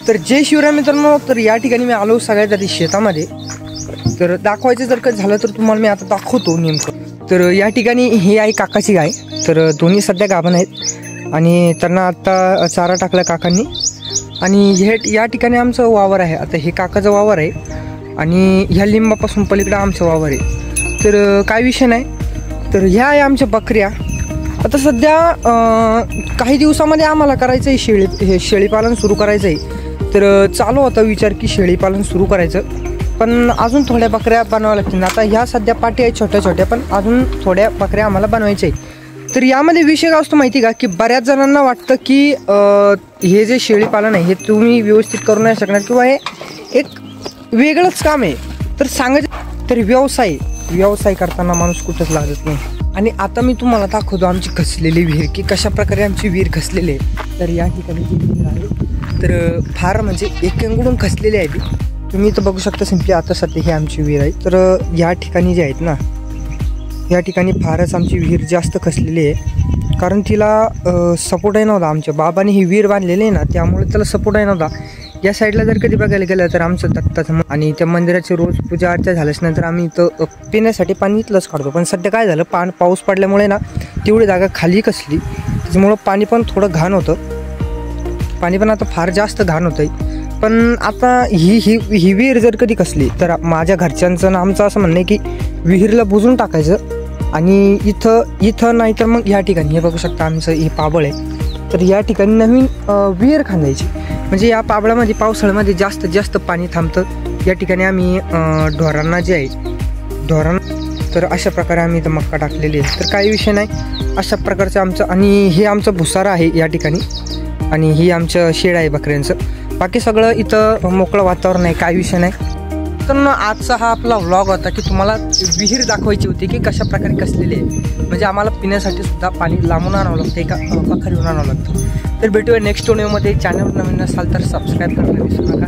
तर जय शिवराय मित्रांनो, तर या ठिकाणी मी आलो सगळ्यात आधी शेतामध्ये. तर दाखवायचं जर का झालं तर तुम्हाला मी आता दाखवतो नेमकं. तर या ठिकाणी ही आहे काकाची गाय. तर दोन्ही सध्या गाभण आहेत आणि त्यांना आत्ता चारा टाकला काकांनी. आणि हे या ठिकाणी आमचं वावर आहे. आता हे काकाचं वावर आहे आणि ह्या लिंबापासून पलीकडं आमचं वावर आहे. तर काय विषय नाही. तर ह्या आहे आमच्या बकऱ्या. आता सध्या काही दिवसामध्ये आम्हाला करायचं आहे शेळीपालन सुरू करायचं आहे. तर चालू होता विचार की शेळीपालन सुरू करायचं, पण अजून थोड्या बकऱ्या बनवाव्या लागतील. आता ह्या सध्या पाठी आहेत छोट्या छोट्या, पण अजून थोड्या बकऱ्या आम्हाला बनवायच्या आहेत. तर यामध्ये विषय काय असतो माहिती का, की बऱ्याच जणांना वाटतं की हे जे शेळीपालन आहे हे तुम्ही व्यवस्थित करू नाही शकणार किंवा हे एक वेगळंच काम आहे. तर सांगायचं तर व्यवसाय करताना माणूस कुठंच लागत नाही. आणि आता मी तुम्हाला दाखवतो आमची खचलेली विहीर, की कशा प्रकारे आमची विहीर खचलेली आहे. तर या ठिकाणी जी विहीर आहे तर फार म्हणजे एकेकडून खचलेली आहे ती. तुम्ही इथं बघू शकता सिम्पली. आता सध्या ही आमची विहीर आहे. तर या ठिकाणी जे आहेत ना, या ठिकाणी फारच आमची विहीर जास्त खचलेली आहे. कारण तिला सपोर्टही नव्हता. आमच्या बाबांनी ही विहीर बांधलेली आहे ना, त्यामुळे त्याला सपोर्टही नव्हता. या साईडला जर कधी बघायला गेलं तर आमचं दत्ताचं आणि त्या मंदिराची रोज पूजा अर्चा झाल्याच नंतर आम्ही इथं पिण्यासाठी पाणी इथलंच काढतो. पण सध्या काय झालं, पाऊस पडल्यामुळे ना तेवढी जागा खाली कसली, त्याच्यामुळं पाणी पण थोडं घाण होतं. पाणी पण आता फार जास्त घाण होतं आहे. पण आता ही विहीर जर कधी कसली तर माझ्या घरच्यांचं ना आमचं असं म्हणणं आहे की विहीरला बुजून टाकायचं आणि इथं नाही तर मग या ठिकाणी हे बघू शकता आमचं हे पाबळ आहे. तर या ठिकाणी नवीन विहीर खांदायची, म्हणजे या पाबळामध्ये पावसाळ्यामध्ये जास्त पाणी थांबतं. या ठिकाणी आम्ही ढोरांना जे आहे तर अशा प्रकारे आम्ही इथं मक्का टाकलेली आहे. तर काही विषय नाही, अशा प्रकारचं आमचं. आणि हे आमचं भुसारा आहे या ठिकाणी आणि ही आमचं शेड आहे बकऱ्यांचं. बाकी सगळं इथं मोकळं वातावरण आहे, काही विषय नाही. तर आजचा हा आपला व्लॉग होता की तुम्हाला विहीर दाखवायची होती की कशा प्रकारे कसलेली आहे. म्हणजे आम्हाला पिण्यासाठी सुद्धा पाणी लांबून आणावं लागतं, एका पखारीहून आणावं लागतं. तर भेटूया नेक्स्ट व्हिडिओमध्ये. चॅनल नवीन नसाल तर सबस्क्राईब करायला विसरू नका.